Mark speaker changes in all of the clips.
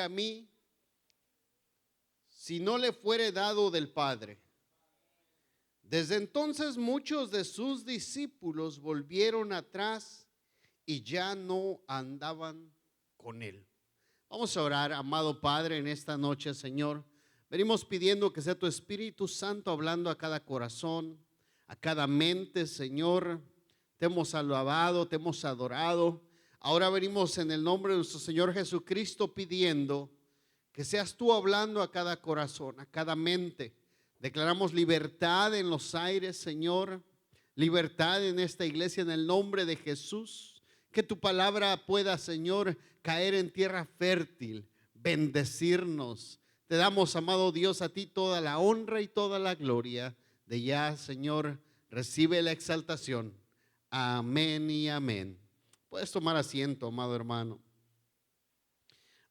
Speaker 1: a mí si no le fuere dado del Padre? Desde entonces muchos de sus discípulos volvieron atrás y ya no andaban con él. Vamos a orar, amado Padre, en esta noche, Señor. Venimos pidiendo que sea tu Espíritu Santo hablando a cada corazón, a cada mente, Señor. Te hemos alabado, te hemos adorado. Ahora venimos en el nombre de nuestro Señor Jesucristo pidiendo que seas tú hablando a cada corazón, a cada mente. Declaramos libertad en los aires, Señor. Libertad en esta iglesia en el nombre de Jesús. Que tu palabra pueda, Señor, caer en tierra fértil, bendecirnos. Te damos, amado Dios, a ti toda la honra y toda la gloria. De ya, Señor, recibe la exaltación. Amén y amén. Puedes tomar asiento, amado hermano.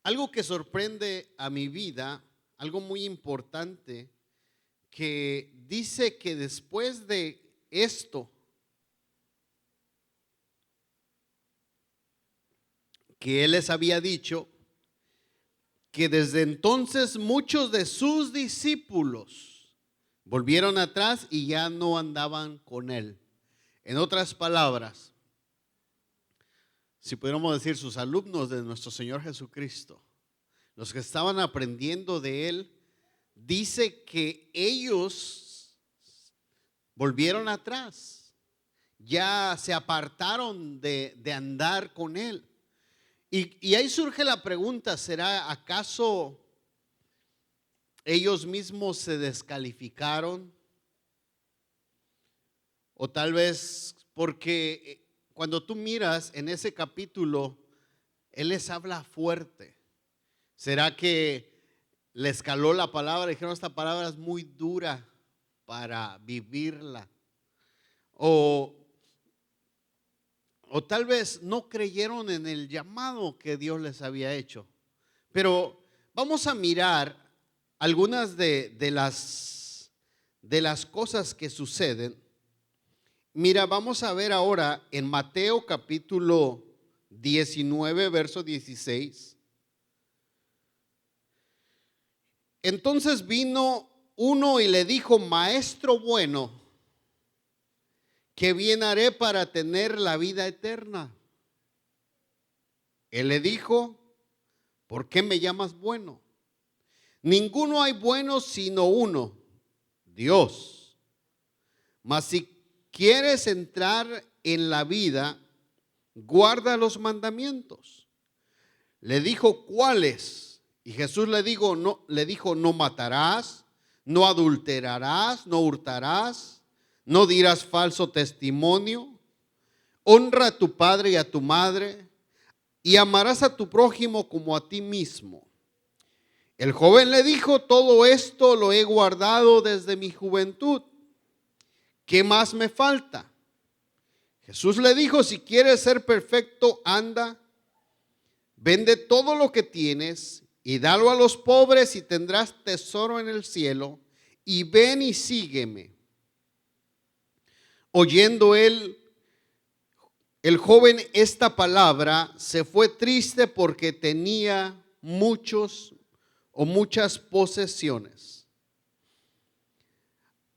Speaker 1: Algo que sorprende a mi vida, algo muy importante, que dice que después de esto, que él les había dicho, que desde entonces muchos de sus discípulos volvieron atrás y ya no andaban con él. En otras palabras, si pudiéramos decir, sus alumnos de nuestro Señor Jesucristo, los que estaban aprendiendo de él, dice que ellos volvieron atrás, ya se apartaron de andar con él. Y ahí surge la pregunta, ¿será acaso ellos mismos se descalificaron? O tal vez porque cuando tú miras en ese capítulo, él les habla fuerte. ¿Será que les caló la palabra? Dijeron, esta palabra es muy dura para vivirla. O tal vez no creyeron en el llamado que Dios les había hecho. Pero vamos a mirar algunas de las cosas que suceden. Mira, vamos a ver ahora en Mateo capítulo 19, verso 16. Entonces vino uno y le dijo, maestro bueno, ¿qué bien haré para tener la vida eterna? Él le dijo, ¿por qué me llamas bueno? Ninguno hay bueno sino uno, Dios. Mas si quieres entrar en la vida, guarda los mandamientos. Le dijo, ¿cuáles? Y Jesús le dijo, no matarás, no adulterarás, no hurtarás, no dirás falso testimonio, honra a tu padre y a tu madre, y amarás a tu prójimo como a ti mismo. El joven le dijo, todo esto lo he guardado desde mi juventud. ¿Qué más me falta? Jesús le dijo, si quieres ser perfecto, anda, vende todo lo que tienes y dalo a los pobres y tendrás tesoro en el cielo, y ven y sígueme. Oyendo el joven esta palabra, se fue triste porque tenía muchas posesiones.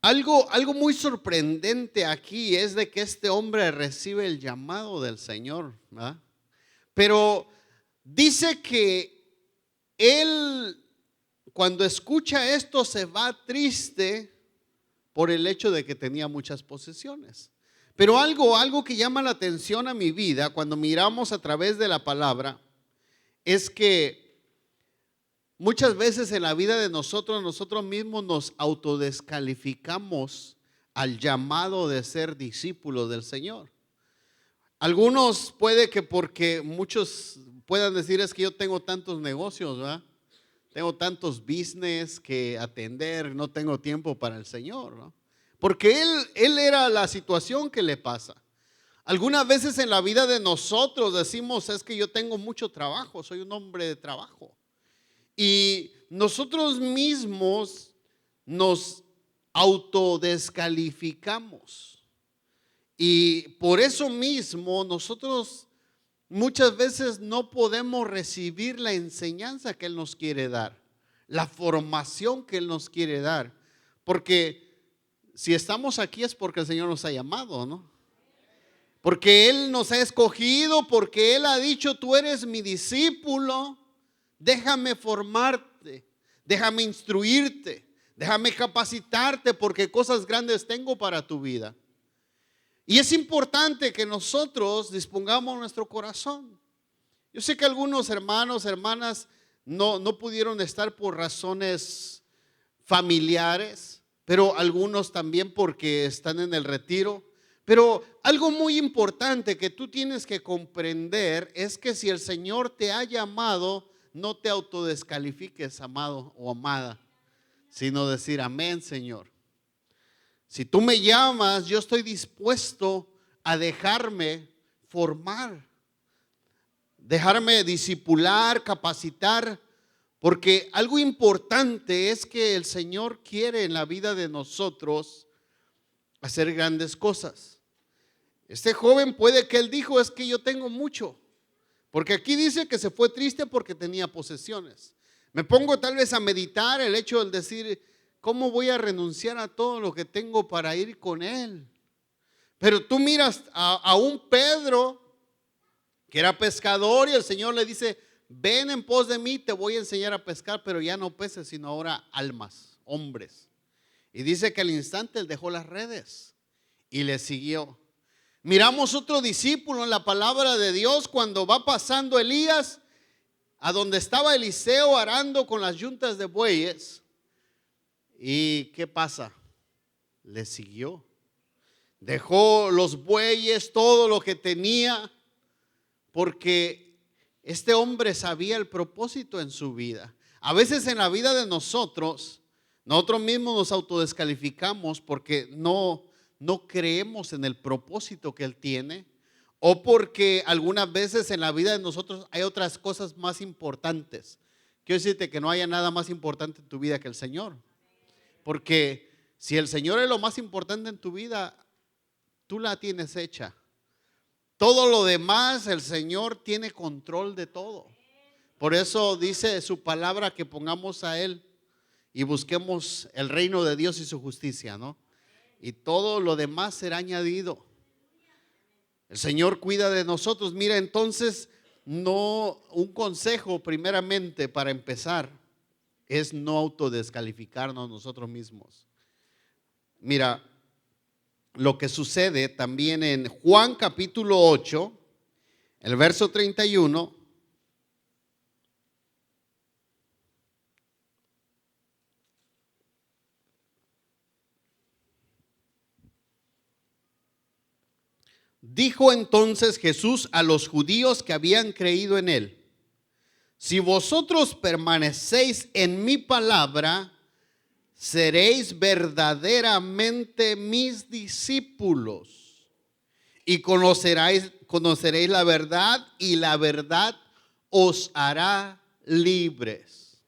Speaker 1: Algo muy sorprendente aquí es de que este hombre recibe el llamado del Señor, ¿verdad? Pero dice que él, cuando escucha esto, se va triste por el hecho de que tenía muchas posesiones. Pero algo que llama la atención a mi vida cuando miramos a través de la palabra es que muchas veces en la vida de nosotros mismos nos autodescalificamos al llamado de ser discípulos del Señor. Algunos puede que porque muchos puedan decir, es que yo tengo tantos negocios, ¿verdad? Tengo tantos business que atender, no tengo tiempo para el Señor, ¿no? Porque él era la situación que le pasa. Algunas veces en la vida de nosotros decimos, es que yo tengo mucho trabajo, soy un hombre de trabajo. Y nosotros mismos nos autodescalificamos. Y por eso mismo nosotros muchas veces no podemos recibir la enseñanza que Él nos quiere dar, la formación que Él nos quiere dar. Porque si estamos aquí es porque el Señor nos ha llamado, ¿no? Porque Él nos ha escogido, porque Él ha dicho: tú eres mi discípulo, déjame formarte, déjame instruirte, déjame capacitarte, porque cosas grandes tengo para tu vida. Y es importante que nosotros dispongamos nuestro corazón. Yo sé que algunos hermanos, hermanas no pudieron estar por razones familiares, pero algunos también porque están en el retiro. Pero algo muy importante que tú tienes que comprender es que si el Señor te ha llamado, no te autodescalifiques, amado o amada, sino decir: amén, Señor. Si tú me llamas, yo estoy dispuesto a dejarme formar, dejarme discipular, capacitar, porque algo importante es que el Señor quiere en la vida de nosotros hacer grandes cosas. Este joven puede que él dijo: es que yo tengo mucho, porque aquí dice que se fue triste porque tenía posesiones. Me pongo tal vez a meditar el hecho de decir: ¿cómo voy a renunciar a todo lo que tengo para ir con Él? Pero tú miras a un Pedro que era pescador y el Señor le dice: ven en pos de mí, te voy a enseñar a pescar, pero ya no peces, sino ahora almas, hombres. Y dice que al instante él dejó las redes y le siguió. Miramos otro discípulo en la palabra de Dios cuando va pasando Elías a donde estaba Eliseo arando con las yuntas de bueyes. ¿Y qué pasa? Le siguió. Dejó los bueyes, todo lo que tenía, porque este hombre sabía el propósito en su vida. A veces en la vida de nosotros mismos nos autodescalificamos porque no creemos en el propósito que Él tiene, o porque algunas veces en la vida de nosotros hay otras cosas más importantes. Quiero decirte que no haya nada más importante en tu vida que el Señor. Porque si el Señor es lo más importante en tu vida, tú la tienes hecha. Todo lo demás, el Señor tiene control de todo. Por eso dice su palabra que pongamos a Él y busquemos el reino de Dios y su justicia, ¿no? Y todo lo demás será añadido. El Señor cuida de nosotros. Mira, entonces, un consejo primeramente para empezar es no autodescalificarnos nosotros mismos. Mira, lo que sucede también en Juan capítulo 8, el verso 31. Dijo entonces Jesús a los judíos que habían creído en Él: si vosotros permanecéis en mi palabra, seréis verdaderamente mis discípulos y conoceréis la verdad, y la verdad os hará libres.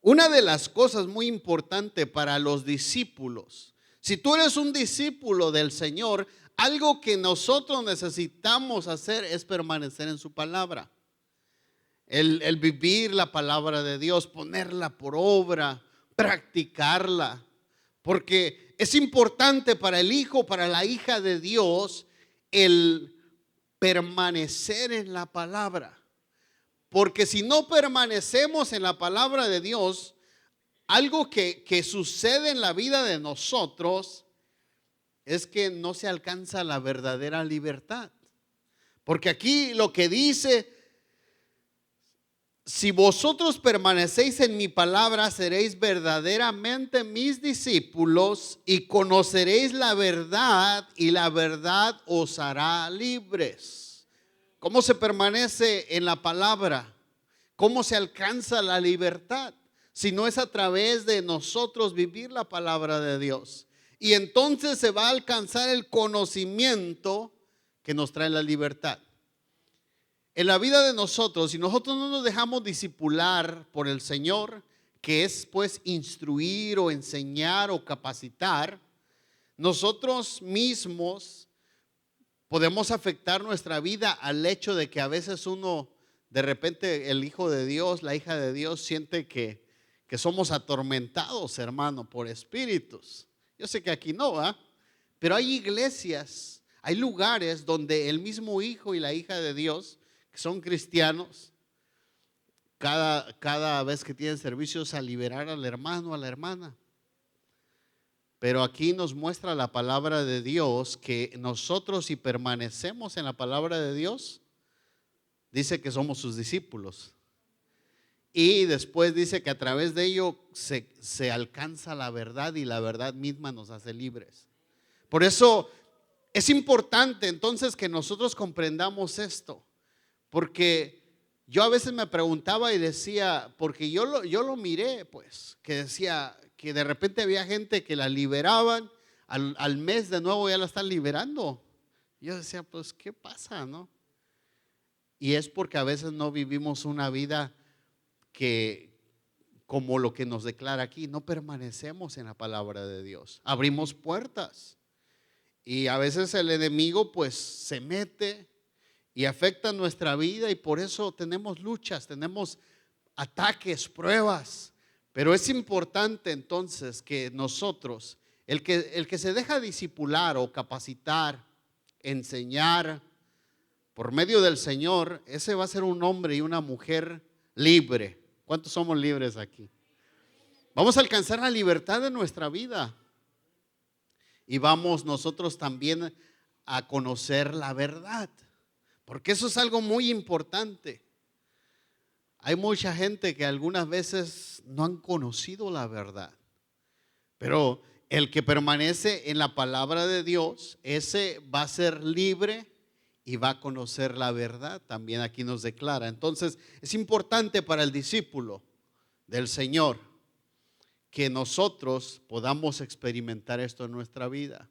Speaker 1: Una de las cosas muy importantes para los discípulos, si tú eres un discípulo del Señor, algo que nosotros necesitamos hacer es permanecer en su palabra. El vivir la palabra de Dios, ponerla por obra, practicarla, porque es importante para el hijo, para la hija de Dios, el permanecer en la palabra. Porque si no permanecemos en la palabra de Dios, algo que sucede en la vida de nosotros es que no se alcanza la verdadera libertad. Porque aquí lo que dice: si vosotros permanecéis en mi palabra, seréis verdaderamente mis discípulos y conoceréis la verdad, y la verdad os hará libres. ¿Cómo se permanece en la palabra? ¿Cómo se alcanza la libertad? Si no es a través de nosotros vivir la palabra de Dios. Y entonces se va a alcanzar el conocimiento que nos trae la libertad. En la vida de nosotros, si nosotros no nos dejamos discipular por el Señor, que es pues instruir o enseñar o capacitar, nosotros mismos podemos afectar nuestra vida al hecho de que a veces uno, de repente el hijo de Dios, la hija de Dios, siente que somos atormentados, hermano, por espíritus. Yo sé que aquí no, ¿ah? Pero hay iglesias, hay lugares donde el mismo hijo y la hija de Dios, que son cristianos, cada vez que tienen servicios a liberar al hermano, a la hermana. Pero aquí nos muestra la palabra de Dios que nosotros, si permanecemos en la palabra de Dios, dice que somos sus discípulos. Y después dice que a través de ello se alcanza la verdad y la verdad misma nos hace libres. Por eso es importante entonces que nosotros comprendamos esto. Porque yo a veces me preguntaba y decía, porque yo lo miré, pues, que decía que de repente había gente que la liberaban, al mes de nuevo ya la están liberando. Yo decía, pues, ¿qué pasa, no? Y es porque a veces no vivimos una vida que, como lo que nos declara aquí, no permanecemos en la palabra de Dios. Abrimos puertas y a veces el enemigo pues se mete y afecta nuestra vida, y por eso tenemos luchas, tenemos ataques, pruebas. Pero es importante entonces que nosotros, el que se deja discipular o capacitar, enseñar por medio del Señor, ese va a ser un hombre y una mujer libre. ¿Cuántos somos libres aquí? Vamos a alcanzar la libertad de nuestra vida y vamos nosotros también a conocer la verdad, porque eso es algo muy importante. Hay mucha gente que algunas veces no han conocido la verdad, pero el que permanece en la palabra de Dios, ese va a ser libre y va a conocer la verdad. También aquí nos declara. Entonces es importante para el discípulo del Señor que nosotros podamos experimentar esto en nuestra vida.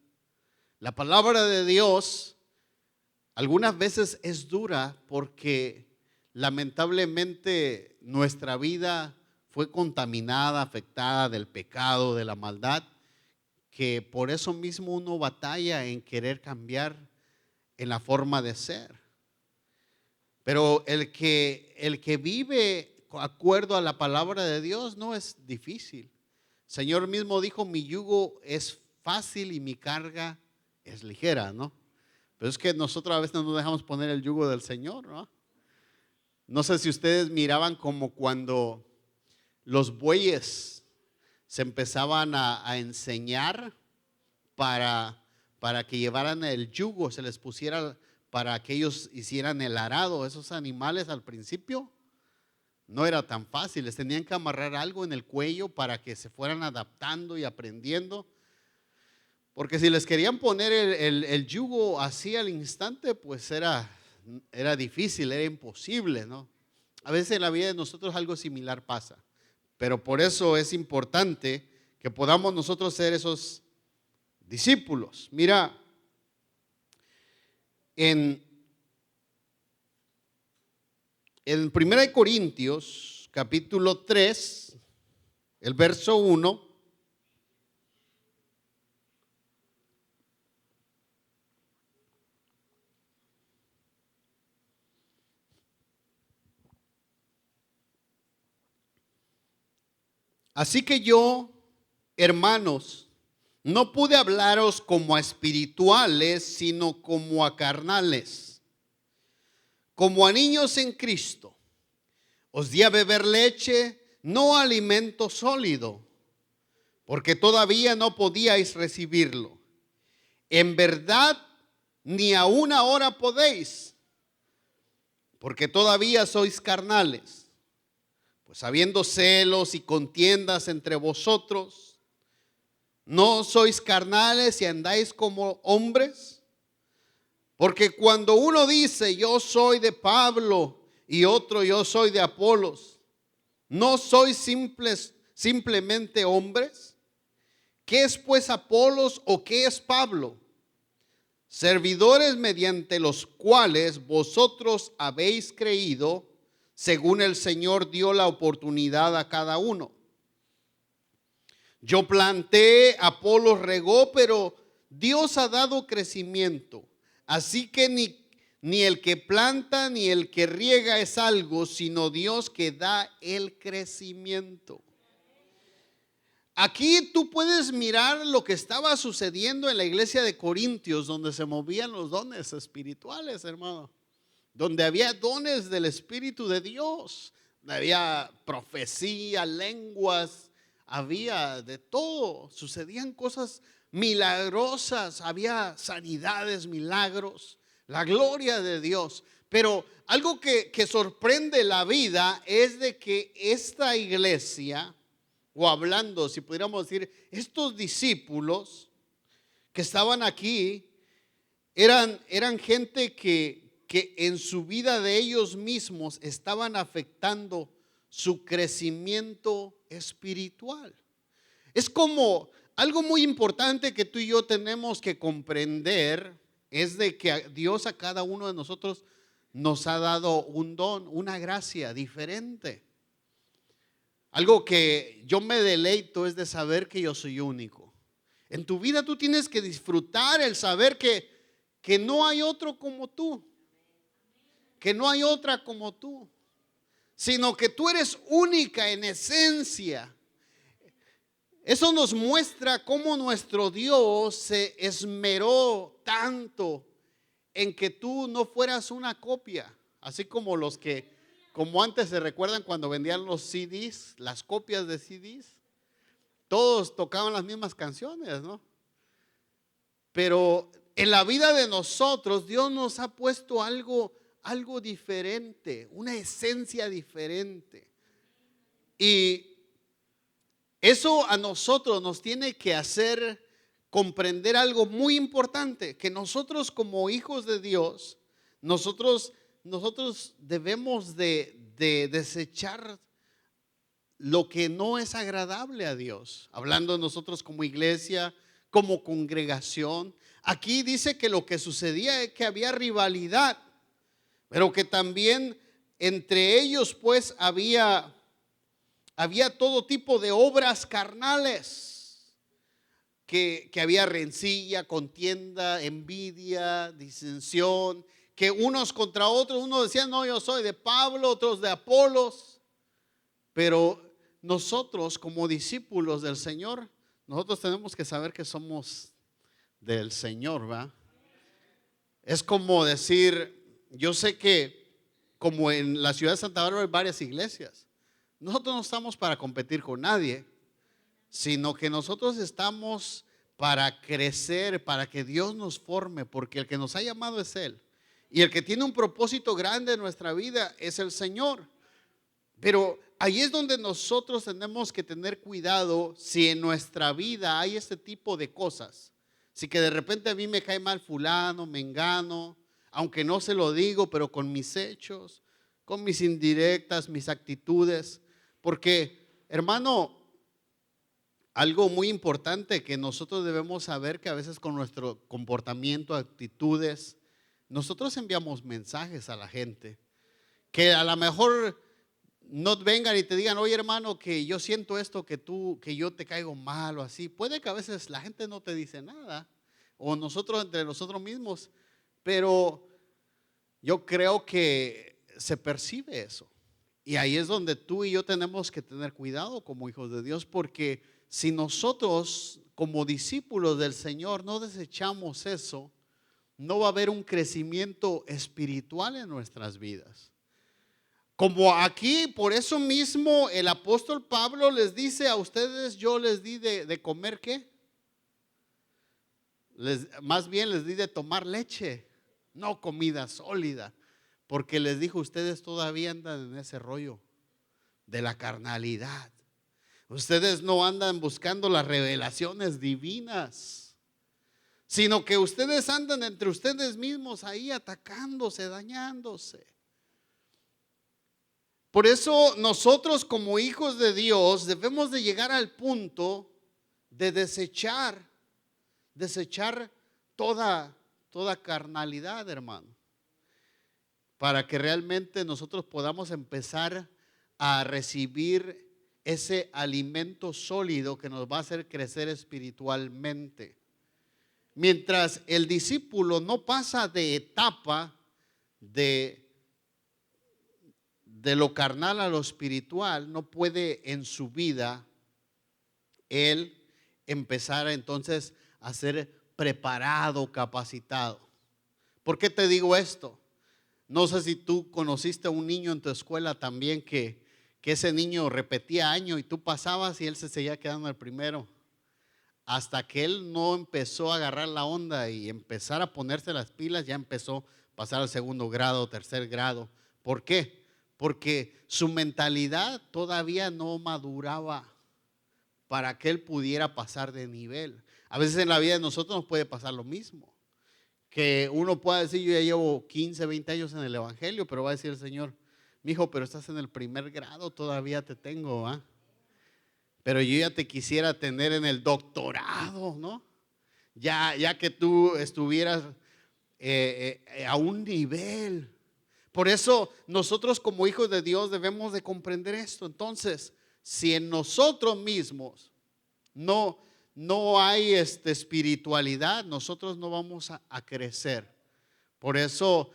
Speaker 1: La palabra de Dios algunas veces es dura porque lamentablemente nuestra vida fue contaminada, afectada del pecado, de la maldad, que por eso mismo uno batalla en querer cambiar en la forma de ser. Pero el que vive acuerdo a la palabra de Dios no es difícil. El Señor mismo dijo, mi yugo es fácil y mi carga es ligera, ¿no? Pero es que nosotros a veces no nos dejamos poner el yugo del Señor, ¿no? No sé si ustedes miraban como cuando los bueyes se empezaban a enseñar para que llevaran el yugo, se les pusiera para que ellos hicieran el arado. Esos animales al principio no era tan fácil, les tenían que amarrar algo en el cuello para que se fueran adaptando y aprendiendo. Porque si les querían poner el yugo así al instante, pues era difícil, era imposible, ¿no? A veces en la vida de nosotros algo similar pasa, pero por eso es importante que podamos nosotros ser esos discípulos. Mira, en 1 Corintios capítulo 3, el verso 1, así que yo, hermanos, no pude hablaros como a espirituales, sino como a carnales, como a niños en Cristo. Os di a beber leche, no alimento sólido, porque todavía no podíais recibirlo. En verdad, ni aún ahora podéis, porque todavía sois carnales. Pues habiendo celos y contiendas entre vosotros, ¿no sois carnales y andáis como hombres? Porque cuando uno dice yo soy de Pablo y otro yo soy de Apolos, ¿no sois simplemente hombres? ¿Qué es pues Apolos o qué es Pablo? Servidores mediante los cuales vosotros habéis creído, según el Señor dio la oportunidad a cada uno. Yo planté, Apolos regó, pero Dios ha dado crecimiento. Así que ni el que planta ni el que riega es algo, sino Dios que da el crecimiento. Aquí tú puedes mirar lo que estaba sucediendo en la iglesia de Corintios, donde se movían los dones espirituales, hermano. Donde había dones del Espíritu de Dios. Había profecía, lenguas, había de todo. Sucedían cosas milagrosas, había sanidades, milagros, la gloria de Dios. Pero algo que sorprende la vida es de que esta iglesia, o hablando, si pudiéramos decir, estos discípulos que estaban aquí, eran gente que en su vida de ellos mismos estaban afectando su crecimiento espiritual. Es como algo muy importante que tú y yo tenemos que comprender, es de que Dios a cada uno de nosotros nos ha dado un don, una gracia diferente. Algo que yo me deleito es de saber que yo soy único. En tu vida tú tienes que disfrutar el saber que no hay otro como tú, que no hay otra como tú, sino que tú eres única en esencia. Eso nos muestra cómo nuestro Dios se esmeró tanto en que tú no fueras una copia, así como como antes se recuerdan cuando vendían los CDs, las copias de CDs, todos tocaban las mismas canciones, ¿no? Pero en la vida de nosotros Dios nos ha puesto algo diferente, una esencia diferente. Y eso a nosotros nos tiene que hacer comprender algo muy importante, que nosotros como hijos de Dios, nosotros debemos de desechar lo que no es agradable a Dios. Hablando de nosotros como iglesia, como congregación. Aquí dice que lo que sucedía es que había rivalidad, pero que también entre ellos pues había todo tipo de obras carnales, que había rencilla, contienda, envidia, disensión, que unos contra otros, unos decían no, yo soy de Pablo, otros de Apolos. Pero nosotros como discípulos del Señor, nosotros tenemos que saber que somos del Señor, ¿va? Es como decir, yo sé que como en la ciudad de Santa Bárbara hay varias iglesias. Nosotros no estamos para competir con nadie, sino que nosotros estamos para crecer, para que Dios nos forme, porque el que nos ha llamado es Él. Y el que tiene un propósito grande en nuestra vida es el Señor. Pero ahí es donde nosotros tenemos que tener cuidado si en nuestra vida hay este tipo de cosas. Si que de repente a mí me cae mal fulano, mengano, aunque no se lo digo, pero con mis hechos, con mis indirectas, mis actitudes. Porque, hermano, algo muy importante que nosotros debemos saber, que a veces con nuestro comportamiento, actitudes, nosotros enviamos mensajes a la gente, que a lo mejor no vengan y te digan, oye hermano, que yo siento esto, que yo te caigo mal o así. Puede que a veces la gente no te dice nada, o nosotros entre nosotros mismos, pero yo creo que se percibe eso. Y ahí es donde tú y yo tenemos que tener cuidado como hijos de Dios, porque si nosotros como discípulos del Señor no desechamos eso, no va a haber un crecimiento espiritual en nuestras vidas. Como aquí, por eso mismo el apóstol Pablo les dice a ustedes, yo les di de comer ¿qué? Más bien les di de tomar leche, no comida sólida, porque les dijo, ustedes todavía andan en ese rollo de la carnalidad. Ustedes no andan buscando las revelaciones divinas, sino que ustedes andan entre ustedes mismos ahí atacándose, dañándose. Por eso nosotros como hijos de Dios debemos de llegar al punto de desechar toda carnalidad, hermano, para que realmente nosotros podamos empezar a recibir ese alimento sólido que nos va a hacer crecer espiritualmente. mientras el discípulo no pasa de etapa de lo carnal a lo espiritual, no puede en su vida él empezar entonces a ser preparado, capacitado. ¿Por qué te digo esto? No sé si tú conociste a un niño en tu escuela también que ese niño repetía año y tú pasabas y él se seguía quedando el primero. Hasta que él no empezó a agarrar la onda y empezar a ponerse las pilas, ya empezó a pasar al segundo grado, tercer grado. ¿Por qué? Porque su mentalidad todavía no maduraba para que él pudiera pasar de nivel. A veces en la vida de nosotros nos puede pasar lo mismo. Que uno pueda decir, yo ya llevo 15, 20 años en el evangelio, pero va a decir el Señor, mijo, pero estás en el primer grado, todavía te tengo, ¿ah? Pero yo ya te quisiera tener en el doctorado, ¿no? Ya que tú estuvieras a un nivel. Por eso nosotros como hijos de Dios debemos de comprender esto. Entonces, si en nosotros mismos no hay espiritualidad, nosotros no vamos a crecer. Por eso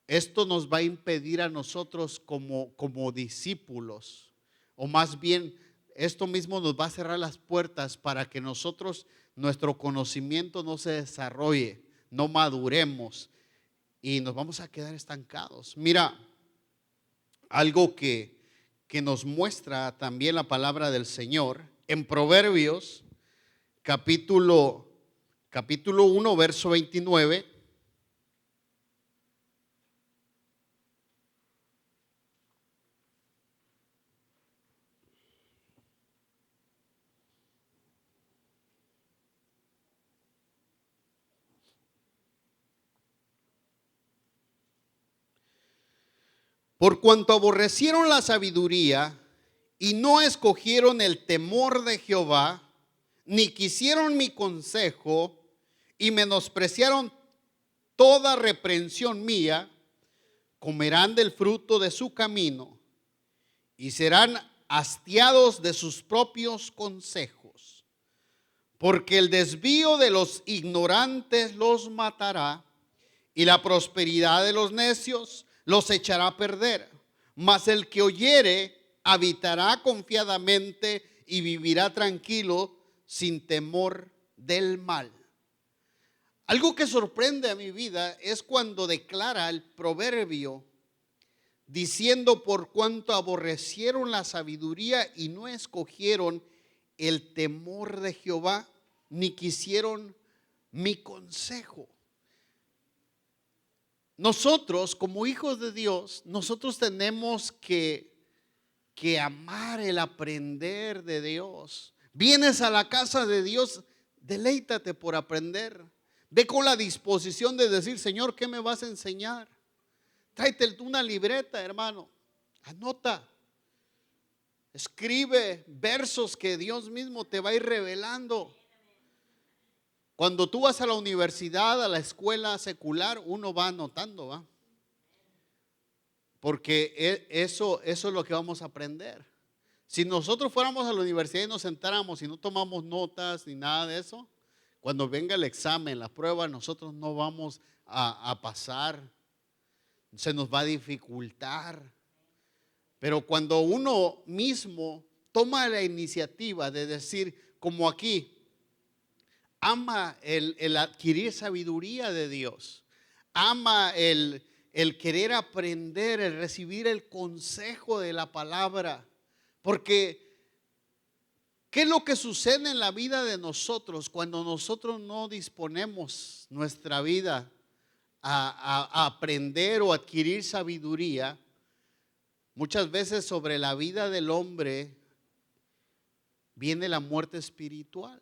Speaker 1: esto nos va a impedir a nosotros como discípulos, o más bien esto mismo nos va a cerrar las puertas para que nosotros, nuestro conocimiento no se desarrolle, no maduremos y nos vamos a quedar estancados. Mira, algo que nos muestra también la palabra del Señor en Proverbios capítulo 1, verso 29. Por cuanto aborrecieron la sabiduría y no escogieron el temor de Jehová, ni quisieron mi consejo y menospreciaron toda reprensión mía, comerán del fruto de su camino y serán hastiados de sus propios consejos. Porque el desvío de los ignorantes los matará y la prosperidad de los necios los echará a perder. Mas el que oyere habitará confiadamente y vivirá tranquilo sin temor del mal. Algo que sorprende a mi vida es cuando declara el proverbio diciendo: por cuanto aborrecieron la sabiduría y no escogieron el temor de Jehová, ni quisieron mi consejo. Nosotros como hijos de Dios, nosotros tenemos que amar el aprender de Dios. Vienes a la casa de Dios, deleítate por aprender. Ve con la disposición de decir: Señor, ¿qué me vas a enseñar? Tráete una libreta, hermano. Anota. Escribe versos que Dios mismo te va a ir revelando. Cuando tú vas a la universidad, a la escuela secular, uno va anotando, ¿va? Porque eso es lo que vamos a aprender. Si nosotros fuéramos a la universidad y nos sentáramos y no tomamos notas ni nada de eso, cuando venga el examen, la prueba, nosotros no vamos a pasar. Se nos va a dificultar. Pero cuando uno mismo toma la iniciativa de decir, como aquí, ama el adquirir sabiduría de Dios, ama el querer aprender, el recibir el consejo de la palabra. Porque ¿qué es lo que sucede en la vida de nosotros cuando nosotros no disponemos nuestra vida a aprender o adquirir sabiduría? Muchas veces sobre la vida del hombre viene la muerte espiritual.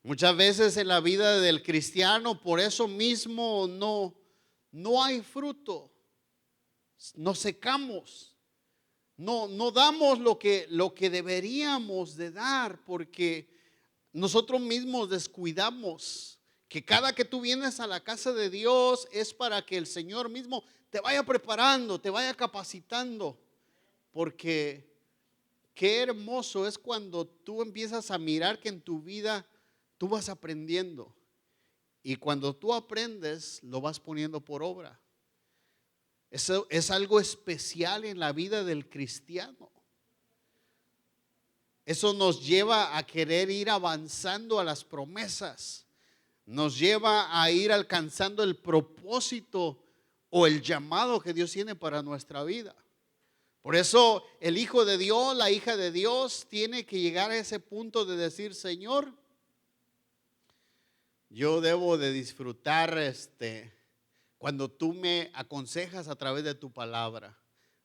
Speaker 1: Muchas veces en la vida del cristiano, por eso mismo no hay fruto. Nos secamos. No damos lo que deberíamos de dar, porque nosotros mismos descuidamos que cada que tú vienes a la casa de Dios es para que el Señor mismo te vaya preparando, te vaya capacitando. Porque qué hermoso es cuando tú empiezas a mirar que en tu vida tú vas aprendiendo. Y cuando tú aprendes, lo vas poniendo por obra. Eso es algo especial en la vida del cristiano. Eso nos lleva a querer ir avanzando a las promesas. Nos lleva a ir alcanzando el propósito o el llamado que Dios tiene para nuestra vida. Por eso el hijo de Dios, la hija de Dios, tiene que llegar a ese punto de decir: Señor, yo debo de disfrutar cuando tú me aconsejas a través de tu palabra,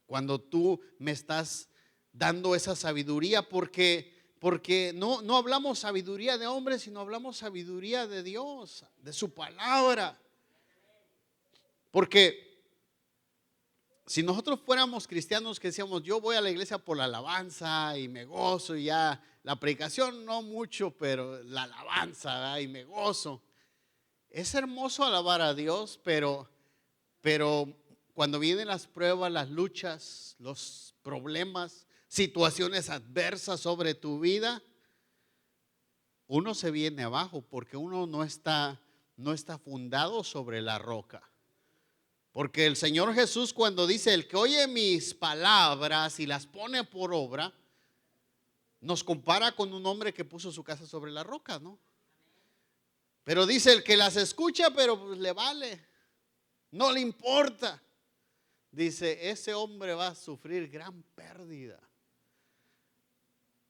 Speaker 1: cuando tú me estás dando esa sabiduría, porque no hablamos sabiduría de hombres, sino hablamos sabiduría de Dios, de su palabra. Porque si nosotros fuéramos cristianos que decíamos: yo voy a la iglesia por la alabanza y me gozo, y ya la predicación no mucho, pero la alabanza, ¿verdad? Y me gozo. Es hermoso alabar a Dios, pero cuando vienen las pruebas, las luchas, los problemas, situaciones adversas sobre tu vida, uno se viene abajo porque uno no está fundado sobre la roca. Porque el Señor Jesús, cuando dice: el que oye mis palabras y las pone por obra, nos compara con un hombre que puso su casa sobre la roca, ¿no? Pero dice: el que las escucha, pero pues le vale, no le importa. Dice: ese hombre va a sufrir gran pérdida.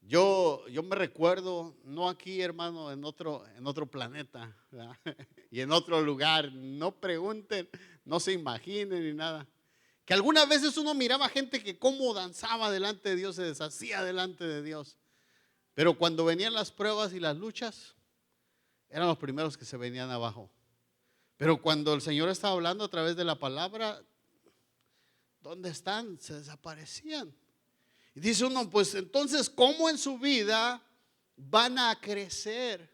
Speaker 1: Yo me recuerdo, no aquí, hermano, en otro planeta, ¿verdad? Y en otro lugar. No pregunten, no se imaginen ni nada. Que algunas veces uno miraba gente que cómo danzaba delante de Dios, se deshacía delante de Dios. Pero cuando venían las pruebas y las luchas, eran los primeros que se venían abajo. Pero cuando el Señor estaba hablando a través de la palabra, ¿dónde están? Se desaparecían. Y dice uno: pues entonces, ¿cómo en su vida van a crecer?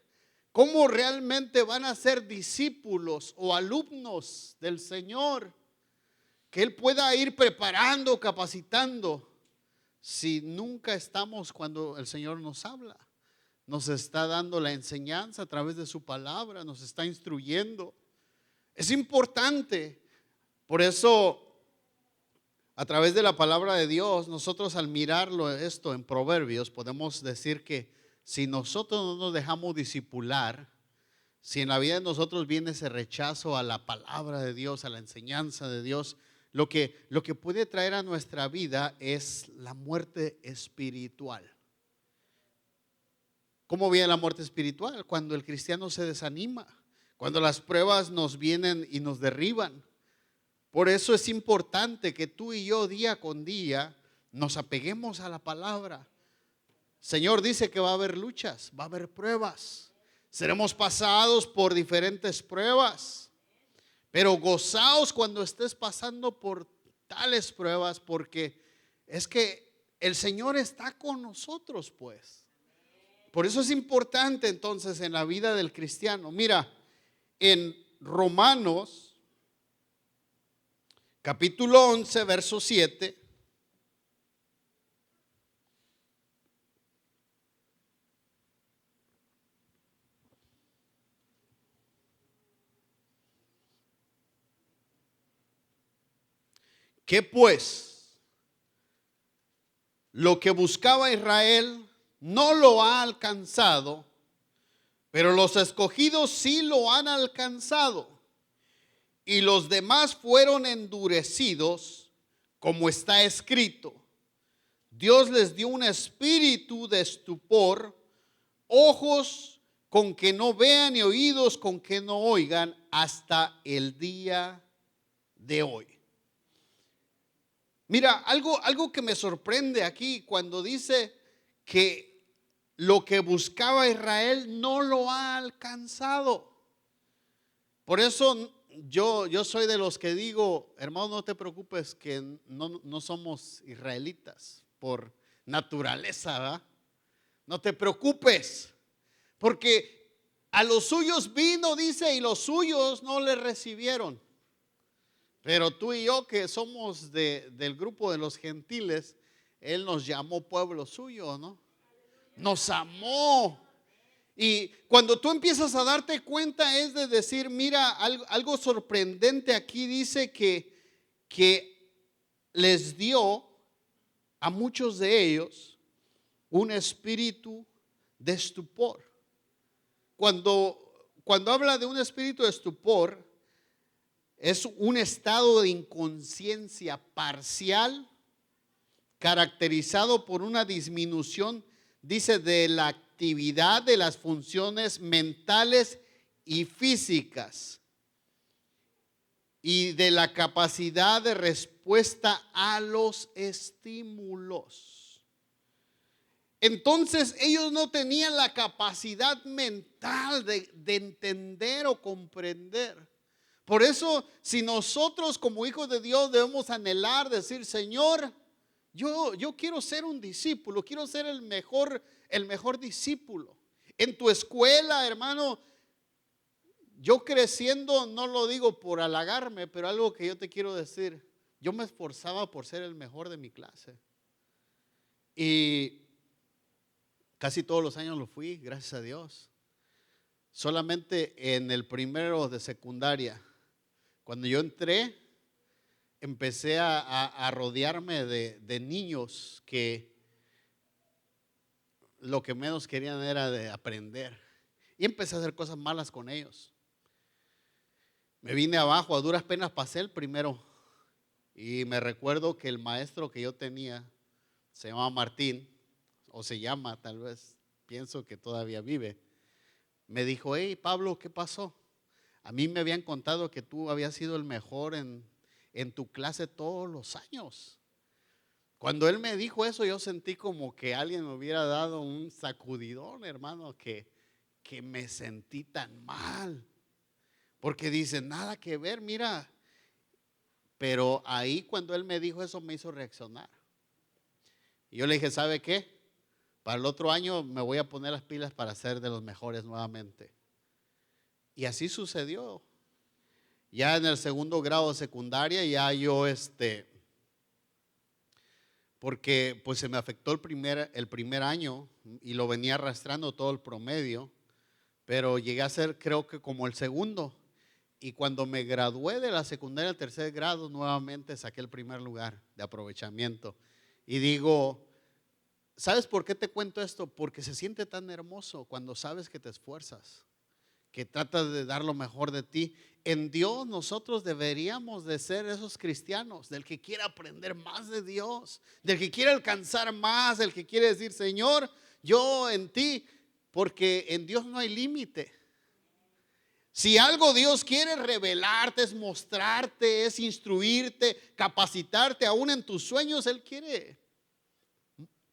Speaker 1: ¿Cómo realmente van a ser discípulos o alumnos del Señor? Que Él pueda ir preparando, capacitando, si nunca estamos cuando el Señor nos habla. Nos está dando la enseñanza a través de su palabra, nos está instruyendo. Es importante. Por eso, a través de la palabra de Dios, nosotros al mirarlo esto en Proverbios, podemos decir que si nosotros no nos dejamos discipular, si en la vida de nosotros viene ese rechazo a la palabra de Dios, a la enseñanza de Dios, lo que puede traer a nuestra vida es la muerte espiritual. ¿Cómo viene la muerte espiritual? Cuando el cristiano se desanima, cuando las pruebas nos vienen y nos derriban. Por eso es importante que tú y yo día con día nos apeguemos a la palabra. Señor dice que va a haber luchas, va a haber pruebas. Seremos pasados por diferentes pruebas. Pero gozaos cuando estés pasando por tales pruebas, porque es que el Señor está con nosotros, pues. Por eso es importante entonces en la vida del cristiano. Mira, en Romanos capítulo 11, verso 7. ¿Qué pues? Lo que buscaba Israel no lo ha alcanzado, pero los escogidos sí lo han alcanzado. Y los demás fueron endurecidos, como está escrito: Dios les dio un espíritu de estupor, ojos con que no vean y oídos con que no oigan, hasta el día de hoy. Mira, algo que me sorprende aquí cuando dice que lo que buscaba Israel no lo ha alcanzado. Por eso yo soy de los que digo: hermano, no te preocupes, que no somos israelitas por naturaleza, ¿verdad? No te preocupes, porque a los suyos vino, dice, y los suyos no le recibieron. Pero tú y yo, que somos del grupo de los gentiles, Él nos llamó pueblo suyo, ¿no? Nos amó. Y cuando tú empiezas a darte cuenta es de decir, mira, algo sorprendente aquí dice que les dio a muchos de ellos un espíritu de estupor. Cuando habla de un espíritu de estupor, es un estado de inconsciencia parcial caracterizado por una disminución, dice, de la actividad de las funciones mentales y físicas y de la capacidad de respuesta a los estímulos. Entonces ellos no tenían la capacidad mental de entender o comprender. Por eso, si nosotros como hijos de Dios debemos anhelar, decir, Señor, yo quiero ser un discípulo, quiero ser el mejor discípulo. En tu escuela, hermano, yo creciendo, no lo digo por halagarme, pero algo que yo te quiero decir, yo me esforzaba por ser el mejor de mi clase. Y casi todos los años lo fui, gracias a Dios. Solamente en el primero de secundaria, cuando yo entré, empecé a rodearme de niños que lo que menos querían era de aprender. Y empecé a hacer cosas malas con ellos. Me vine abajo, a duras penas pasé el primero. Y me recuerdo que el maestro que yo tenía se llamaba Martín, o se llama tal vez, pienso que todavía vive. Me dijo, hey Pablo, ¿qué pasó? A mí me habían contado que tú habías sido el mejor en tu clase todos los años. Cuando él me dijo eso, yo sentí como que alguien me hubiera dado un sacudidón, hermano, que me sentí tan mal. Porque dice, nada que ver, mira. Pero ahí cuando él me dijo eso me hizo reaccionar. Y yo le dije, ¿sabe qué? Para el otro año me voy a poner las pilas para ser de los mejores nuevamente. Y así sucedió. Ya en el segundo grado de secundaria, ya yo porque pues se me afectó el primer año y lo venía arrastrando todo el promedio, pero llegué a ser creo que como el segundo. Y cuando me gradué de la secundaria, el tercer grado, nuevamente saqué el primer lugar de aprovechamiento. Y digo, ¿sabes por qué te cuento esto? Porque se siente tan hermoso cuando sabes que te esfuerzas, que tratas de dar lo mejor de ti. En Dios nosotros deberíamos de ser esos cristianos, del que quiere aprender más de Dios, del que quiere alcanzar más, del que quiere decir, Señor, yo en ti, porque en Dios no hay límite. Si algo Dios quiere revelarte, es mostrarte, es instruirte, capacitarte, aún en tus sueños, Él quiere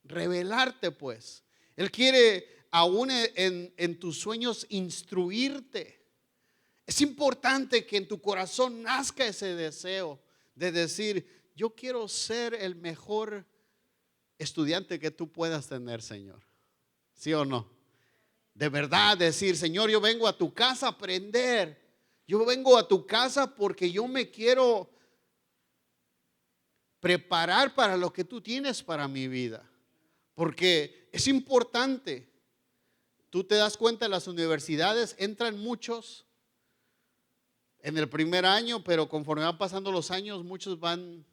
Speaker 1: revelarte pues. Él quiere aún en tus sueños instruirte. Es importante que en tu corazón nazca ese deseo de decir, yo quiero ser el mejor estudiante que tú puedas tener, Señor. ¿Sí o no? De verdad decir, Señor, yo vengo a tu casa a aprender. Yo vengo a tu casa porque yo me quiero preparar para lo que tú tienes para mi vida. Porque es importante. Tú te das cuenta, en las universidades entran muchos en el primer año, pero conforme van pasando los años, muchos van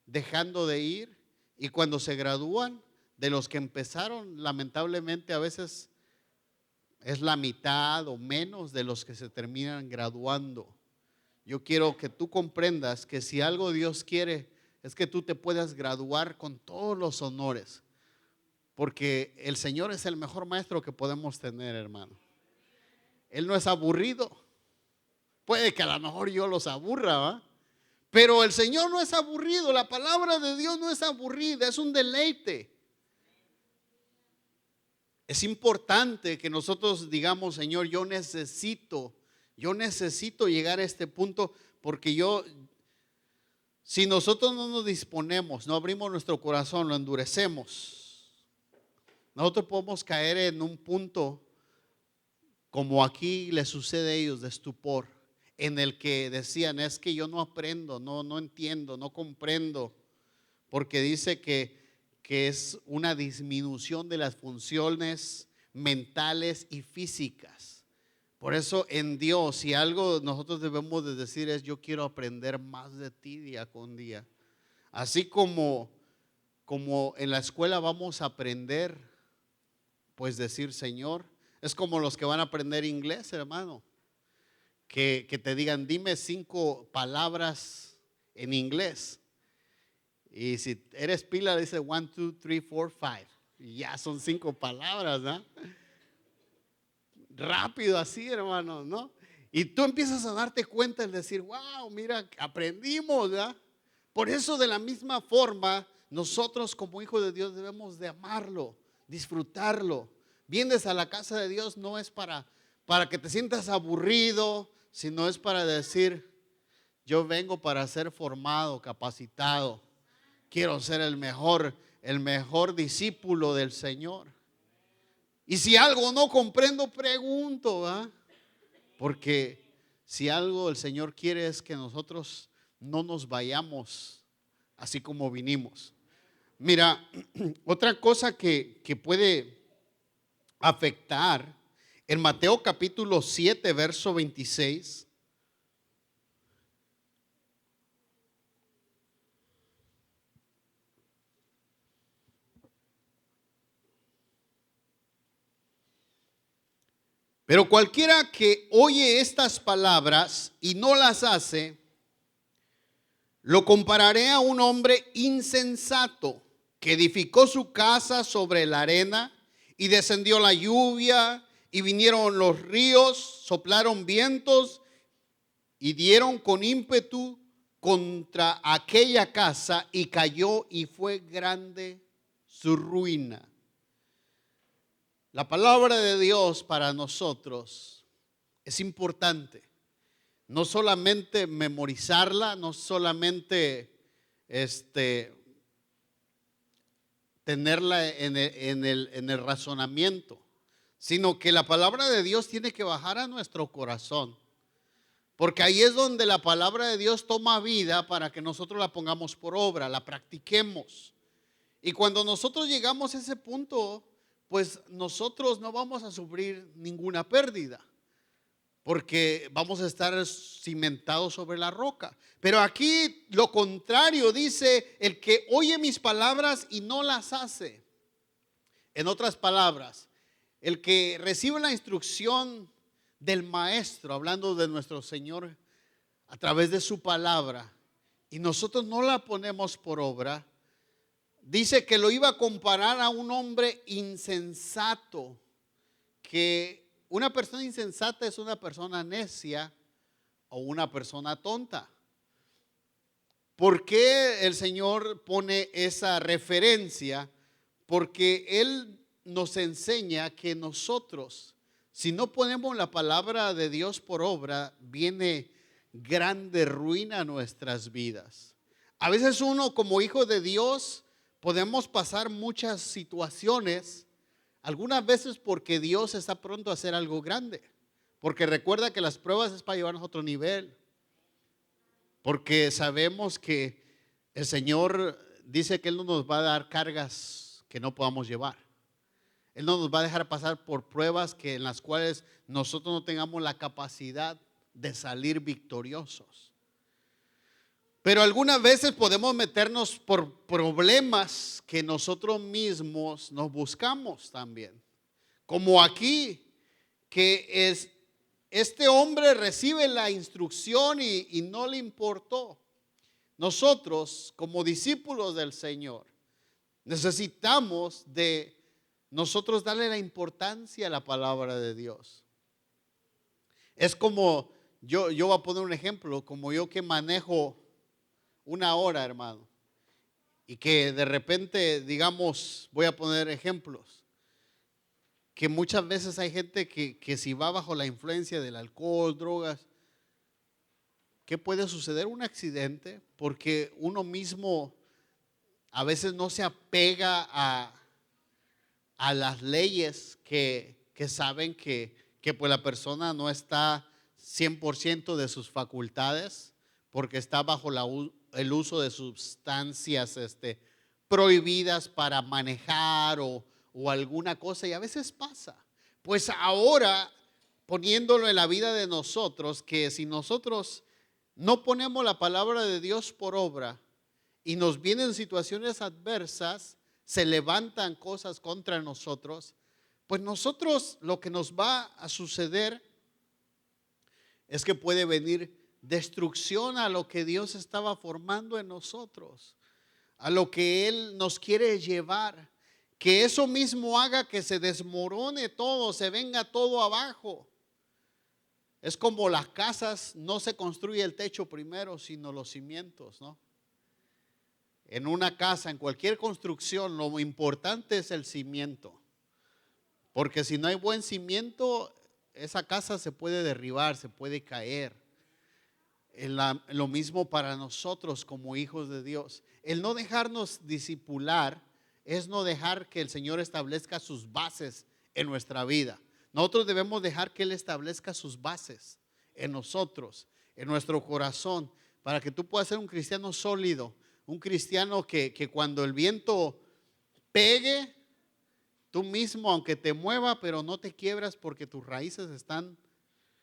Speaker 1: dejando de ir. Y cuando se gradúan, de los que empezaron, lamentablemente a veces es la mitad o menos de los que se terminan graduando. Yo quiero que tú comprendas que si algo Dios quiere es que tú te puedas graduar con todos los honores, porque el Señor es el mejor maestro que podemos tener, hermano. Él no es aburrido. Puede que a lo mejor yo los aburra, ¿va? Pero el Señor no es aburrido. La palabra de Dios no es aburrida, es un deleite. Es importante que nosotros digamos, Señor, yo necesito llegar a este punto, porque si nosotros no nos disponemos, no abrimos nuestro corazón, lo endurecemos, nosotros podemos caer en un punto como aquí le sucede a ellos, de estupor, en el que decían, es que yo no aprendo, no entiendo, no comprendo, porque dice que es una disminución de las funciones mentales y físicas. Por eso en Dios, si algo nosotros debemos de decir es: yo quiero aprender más de ti día con día. Así como en la escuela vamos a aprender, pues decir Señor. Es como los que van a aprender inglés, hermano. Que te digan: dime 5 palabras en inglés. Y si eres pila, dice 1, 2, 3, 4, 5. Y ya son 5 palabras, ¿no? Rápido así, hermano, ¿no? Y tú empiezas a darte cuenta, el decir: wow, mira, aprendimos, ¿verdad? Por eso, de la misma forma, nosotros como hijos de Dios debemos de amarlo, disfrutarlo. Vienes a la casa de Dios no es para que te sientas aburrido, sino es para decir: yo vengo para ser formado, capacitado. Quiero ser el mejor discípulo del Señor. Y si algo no comprendo, pregunto, ¿verdad? Porque si algo el Señor quiere es que nosotros no nos vayamos así como vinimos. Mira, otra cosa que puede afectar, en Mateo capítulo 7, verso 26. Pero cualquiera que oye estas palabras y no las hace, lo compararé a un hombre insensato que edificó su casa sobre la arena, y descendió la lluvia y vinieron los ríos, soplaron vientos y dieron con ímpetu contra aquella casa, y cayó, y fue grande su ruina. La palabra de Dios para nosotros es importante. No solamente memorizarla, no solamente tenerla en el razonamiento, sino que la palabra de Dios tiene que bajar a nuestro corazón. Porque ahí es donde la palabra de Dios toma vida para que nosotros la pongamos por obra, la practiquemos. Y cuando nosotros llegamos a ese punto, pues nosotros no vamos a sufrir ninguna pérdida, porque vamos a estar cimentados sobre la roca. Pero aquí lo contrario dice: el que oye mis palabras y no las hace. En otras palabras, el que recibe la instrucción del maestro, hablando de nuestro Señor a través de su palabra, y nosotros no la ponemos por obra, dice que lo iba a comparar a un hombre insensato. Que una persona insensata es una persona necia o una persona tonta. ¿Por qué el Señor pone esa referencia? Porque Él nos enseña que nosotros, si no ponemos la palabra de Dios por obra, viene grande ruina a nuestras vidas. A veces uno, como hijo de Dios, podemos pasar muchas situaciones, algunas veces porque Dios está pronto a hacer algo grande. Porque recuerda que las pruebas es para llevarnos a otro nivel. Porque sabemos que el Señor dice que Él no nos va a dar cargas que no podamos llevar. Él no nos va a dejar pasar por pruebas en las cuales nosotros no tengamos la capacidad de salir victoriosos. Pero algunas veces podemos meternos por problemas que nosotros mismos nos buscamos también. Como aquí, que este hombre recibe la instrucción y no le importó. Nosotros, como discípulos del Señor, necesitamos de nosotros darle la importancia a la palabra de Dios. Es como, yo voy a poner un ejemplo, como yo que manejo 1 hora, hermano, y que de repente, digamos, voy a poner ejemplos, que muchas veces hay gente que si va bajo la influencia del alcohol, drogas, ¿qué puede suceder? Un accidente, porque uno mismo a veces no se apega a las leyes que saben que pues la persona no está 100% de sus facultades, porque está bajo el uso de sustancias prohibidas para manejar, o o alguna cosa, y a veces pasa. Pues ahora, poniéndolo en la vida de nosotros, que si nosotros no ponemos la palabra de Dios por obra y nos vienen situaciones adversas, se levantan cosas contra nosotros, pues nosotros lo que nos va a suceder es que puede venir destrucción a lo que Dios estaba formando en nosotros, a lo que Él nos quiere llevar, que eso mismo haga que se desmorone todo, se venga todo abajo. Es como las casas, no se construye el techo primero, sino los cimientos, ¿no? En una casa, en cualquier construcción, lo importante es el cimiento, porque si no hay buen cimiento, esa casa se puede derribar, se puede caer. Lo mismo para nosotros como hijos de Dios. El no dejarnos discipular es no dejar que el Señor establezca sus bases en nuestra vida. Nosotros debemos dejar que Él establezca sus bases en nosotros, en nuestro corazón, para que tú puedas ser un cristiano sólido, un cristiano que cuando el viento pegue, tú mismo, aunque te mueva, pero no te quiebras porque tus raíces están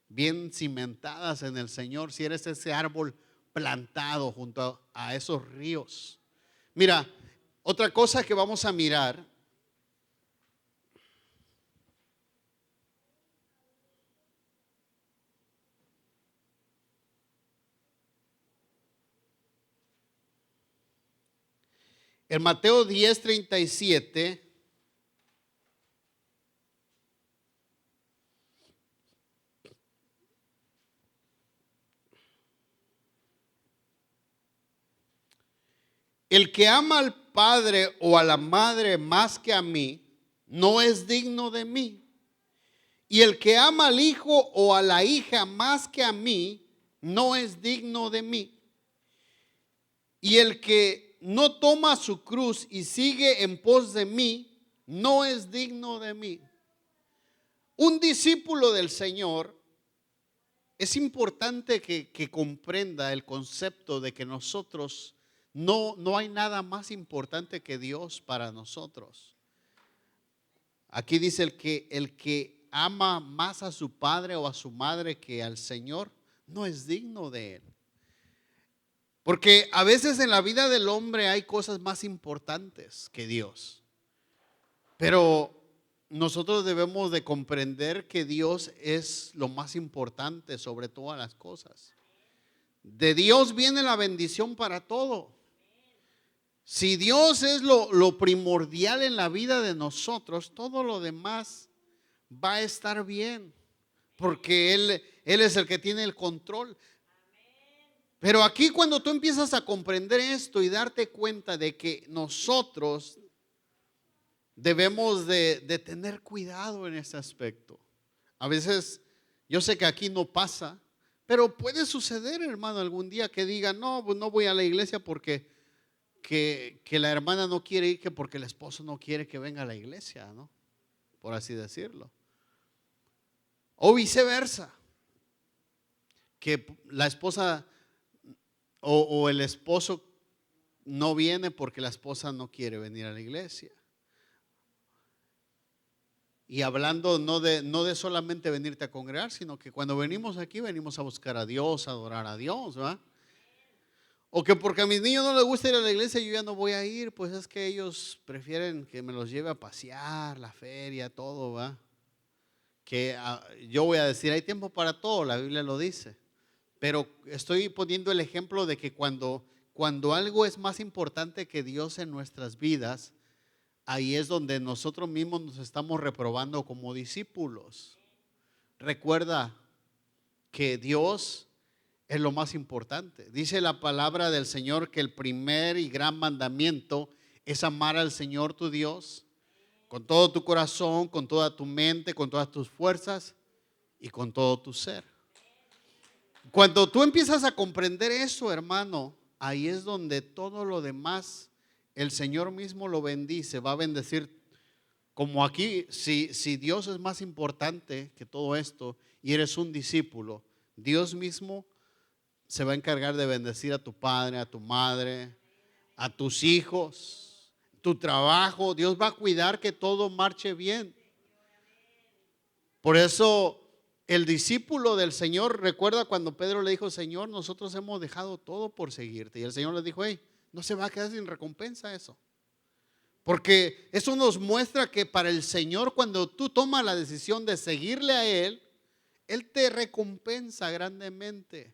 Speaker 1: bien cimentadas en el Señor, si eres ese árbol plantado junto a esos ríos. Mira, otra cosa que vamos a mirar, en Mateo 10:37, el que ama al padre o a la madre más que a mí, no es digno de mí. Y el que ama al hijo o a la hija más que a mí, no es digno de mí. Y el que no toma su cruz y sigue en pos de mí, no es digno de mí. Un discípulo del Señor, es importante que comprenda el concepto de que nosotros no hay nada más importante que Dios para nosotros. Aquí dice el que ama más a su padre o a su madre que al Señor, no es digno de Él. Porque a veces en la vida del hombre hay cosas más importantes que Dios. Pero nosotros debemos de comprender que Dios es lo más importante sobre todas las cosas. De Dios viene la bendición para todo. Si Dios es lo primordial en la vida de nosotros, todo lo demás va a estar bien, porque Él es el que tiene el control. Pero aquí cuando tú empiezas a comprender esto y darte cuenta de que nosotros debemos de tener cuidado en ese aspecto. A veces, yo sé que aquí no pasa, pero puede suceder, hermano, algún día que diga, no, pues no voy a la iglesia porque que la hermana no quiere ir, que porque el esposo no quiere que venga a la iglesia, ¿no? Por así decirlo. O viceversa, que la esposa o el esposo no viene porque la esposa no quiere venir a la iglesia. Y hablando no de solamente venirte a congregar, sino que cuando venimos aquí venimos a buscar a Dios, a adorar a Dios, ¿verdad? O que porque a mis niños no les gusta ir a la iglesia, yo ya no voy a ir, pues es que ellos prefieren que me los lleve a pasear, la feria, todo, ¿verdad? Que yo voy a decir, hay tiempo para todo, la Biblia lo dice. Pero estoy poniendo el ejemplo de que cuando algo es más importante que Dios en nuestras vidas, ahí es donde nosotros mismos nos estamos reprobando como discípulos. Recuerda que Dios es lo más importante. Dice la palabra del Señor que el primer y gran mandamiento es amar al Señor tu Dios con todo tu corazón, con toda tu mente, con todas tus fuerzas y con todo tu ser. Cuando tú empiezas a comprender eso, hermano, ahí es donde todo lo demás el Señor mismo lo bendice, va a bendecir. Como aquí, si Dios es más importante que todo esto y eres un discípulo, Dios mismo se va a encargar de bendecir a tu padre, a tu madre, a tus hijos. tu trabajo. Dios va a cuidar que todo marche bien. Por eso el discípulo del Señor, recuerda cuando Pedro le dijo, Señor, nosotros hemos dejado todo por seguirte. Y el Señor le dijo, hey, no se va a quedar sin recompensa eso. Porque eso nos muestra que para el Señor, cuando tú tomas la decisión de seguirle a Él te recompensa grandemente.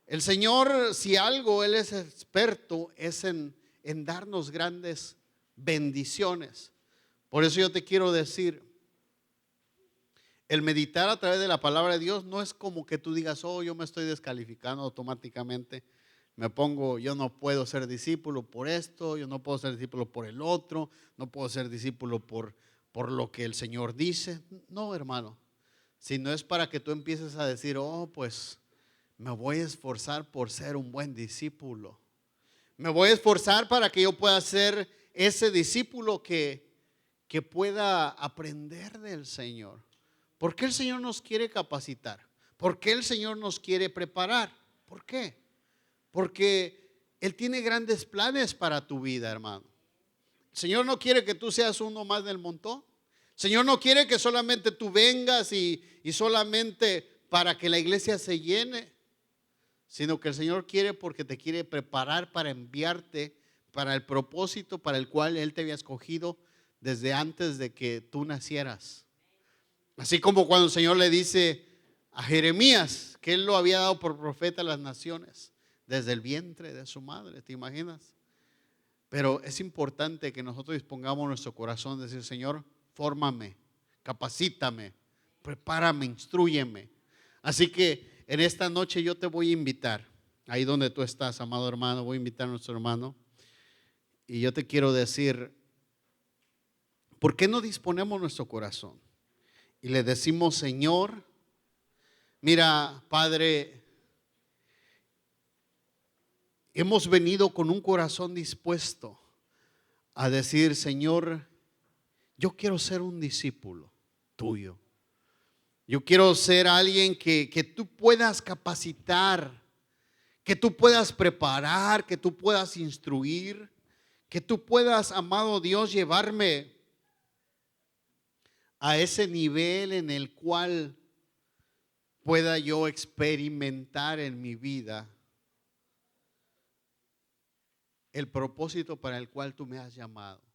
Speaker 1: El Señor, si algo Él es experto, es en darnos grandes bendiciones. Por eso yo te quiero decir, el meditar a través de la palabra de Dios no es como que tú digas, oh, yo me estoy descalificando automáticamente. Me pongo, yo no puedo ser discípulo por esto, yo no puedo ser discípulo por el otro, no puedo ser discípulo por lo que el Señor dice. No, hermano, sino es para que tú empieces a decir, oh, pues me voy a esforzar por ser un buen discípulo. Me voy a esforzar para que yo pueda ser ese discípulo que pueda aprender del Señor. ¿Por qué el Señor nos quiere capacitar? ¿Por qué el Señor nos quiere preparar? ¿Por qué? Porque Él tiene grandes planes para tu vida, hermano. El Señor no quiere que tú seas uno más del montón. El Señor no quiere que solamente tú vengas y solamente para que la iglesia se llene, sino que el Señor quiere porque te quiere preparar para enviarte para el propósito para el cual Él te había escogido desde antes de que tú nacieras. Así como cuando el Señor le dice a Jeremías que Él lo había dado por profeta a las naciones desde el vientre de su madre, ¿te imaginas? Pero es importante que nosotros dispongamos nuestro corazón, decir, Señor, fórmame, capacítame, prepárame, instrúyeme. Así que en esta noche yo te voy a invitar, ahí donde tú estás, amado hermano, voy a invitar a nuestro hermano. Y yo te quiero decir, ¿por qué no disponemos nuestro corazón? Y le decimos, Señor, mira, Padre, hemos venido con un corazón dispuesto a decir, Señor, yo quiero ser un discípulo tuyo. Yo quiero ser alguien que tú puedas capacitar, que tú puedas preparar, que tú puedas instruir, que tú puedas, amado Dios, llevarme a ese nivel en el cual pueda yo experimentar en mi vida el propósito para el cual tú me has llamado.